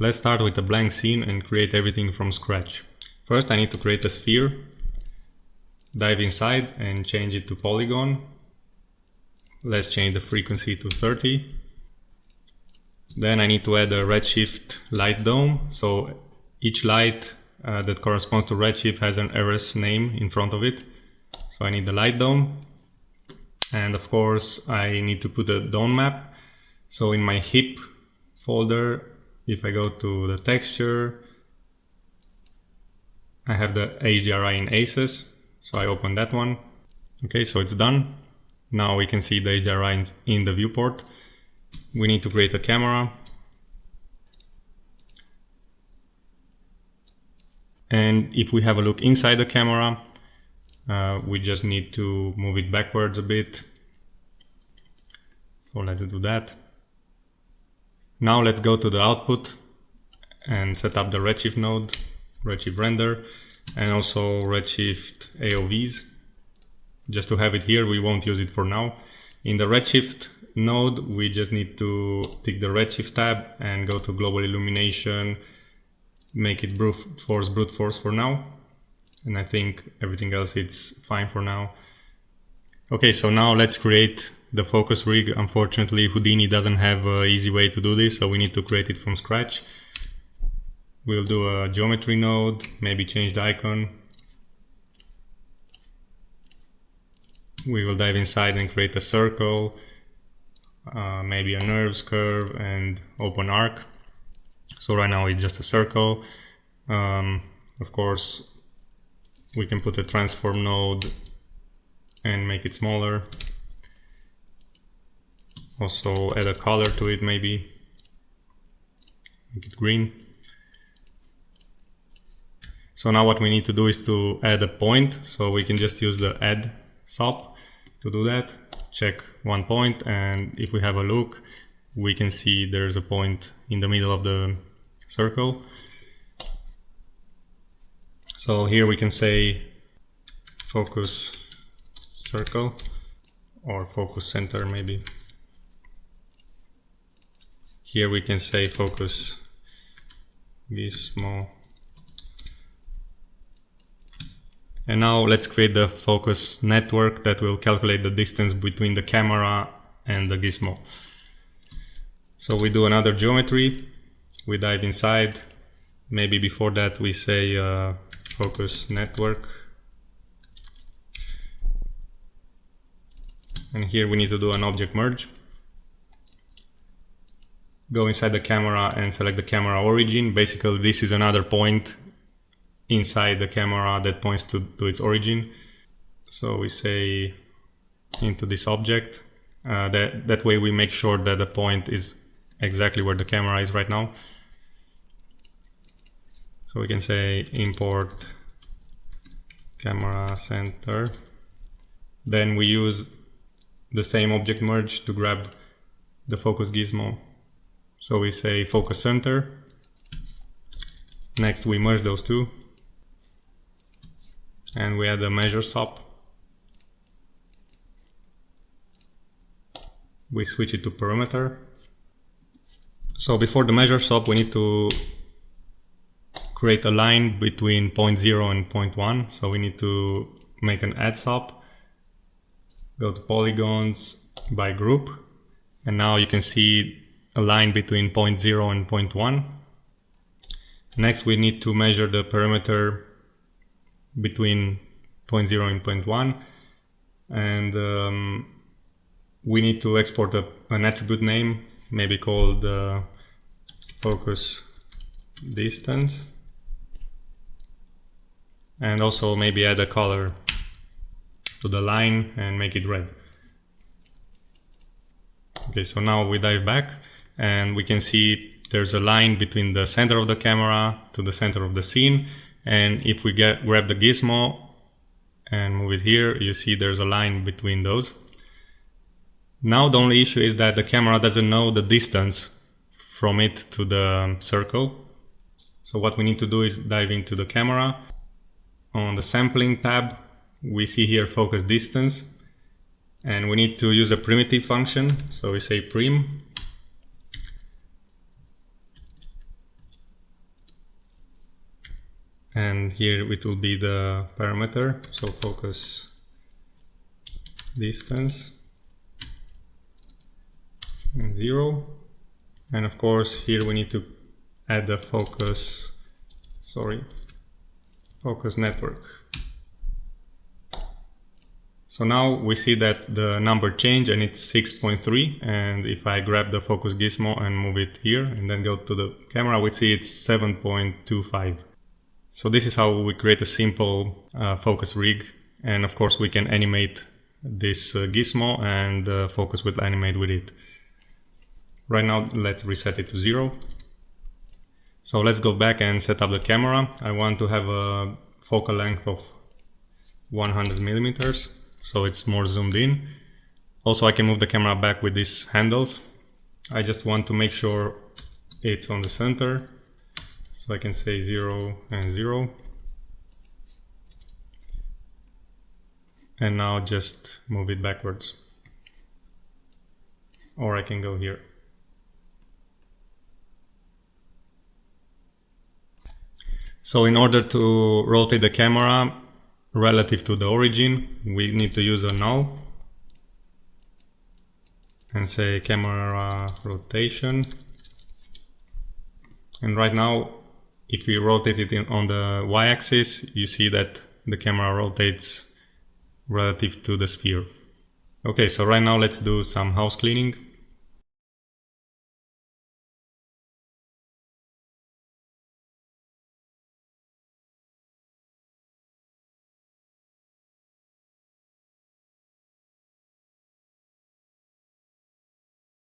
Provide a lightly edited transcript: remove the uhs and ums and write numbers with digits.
Let's start with a blank scene and create everything from scratch. First I need to create a sphere, dive inside and change it to polygon. Let's change the frequency to 30. Then I need to add a redshift light dome, so each light that corresponds to redshift has an RS name in front of it. So I need the light dome, and of course I need to put a dome map. So in my HIP folder, if I go to the texture, I have the HDRI in ACES, so I open that one. Okay, so it's done. Now we can see the HDRI in the viewport. We need to create a camera. And if we have a look inside the camera, we just need to move it backwards a bit. So let's do that. Now let's go to the output and set up the redshift node, redshift render, and also redshift AOVs. Just to have it here, we won't use it for now. In the redshift node, we just need to tick the redshift tab and go to global illumination, make it brute force for now. And I think everything else is fine for now. Okay, so now let's create the focus rig. Unfortunately, Houdini doesn't have an easy way to do this, so we need to create it from scratch. We'll do a geometry node, maybe change the icon. We will dive inside and create a circle, maybe a nerves curve and open arc. So right now it's just a circle. Of course, we can put a transform node and make it smaller. Also add a color to it, maybe make it green. So now what we need to do is to add a point, so we can just use the add sub to do that. Check one point, and if we have a look, we can see there's a point in the middle of the circle. So here we can say focus circle or focus center maybe. Here we can say focus gizmo. And now let's create the focus network that will calculate the distance between the camera and the gizmo. So we do another geometry, we dive inside. Maybe before that we say focus network. And here we need to do an object merge. Go inside the camera and select the camera origin. Basically this is another point inside the camera that points to its origin. So we say into this object. That way we make sure that the point is exactly where the camera is right now. So we can say import camera center. Then we use the same object merge to grab the focus gizmo. So we say focus center. Next we merge those two. And we add a measure sub. We switch it to perimeter. So before the measure sub, we need to create a line between point 0 and point 1. So we need to make an add sub. Go to polygons by group. And now you can see a line between point 0 and point 1. Next we need to measure the perimeter between point 0 and point 1, and we need to export an attribute name, maybe called focus distance, and also maybe add a color to the line and make it red. Okay, so now we dive back and we can see there's a line between the center of the camera to the center of the scene. And if we grab the gizmo and move it here, you see there's a line between those. Now the only issue is that the camera doesn't know the distance from it to the circle. So what we need to do is dive into the camera. On the sampling tab, we see here focus distance. And we need to use a primitive function. So we say prim. and here it will be the parameter, so focus distance and 0, and of course here we need to add the focus network. So now we see that the number changed and it's 6.3, and if I grab the focus gizmo and move it here and then go to the camera, we see it's 7.25. So this is how we create a simple focus rig, and of course we can animate this gizmo and focus will animate with it. Right now let's reset it to 0. So let's go back and set up the camera. I want to have a focal length of 100 millimeters, so it's more zoomed in. Also I can move the camera back with these handles. I just want to make sure it's on the center, so I can say 0 and 0. And now just move it backwards. Or I can go here. So in order to rotate the camera relative to the origin, we need to use a null and say camera rotation. And right now, if we rotate it on the y-axis, you see that the camera rotates relative to the sphere. Okay, so right now let's do some house cleaning.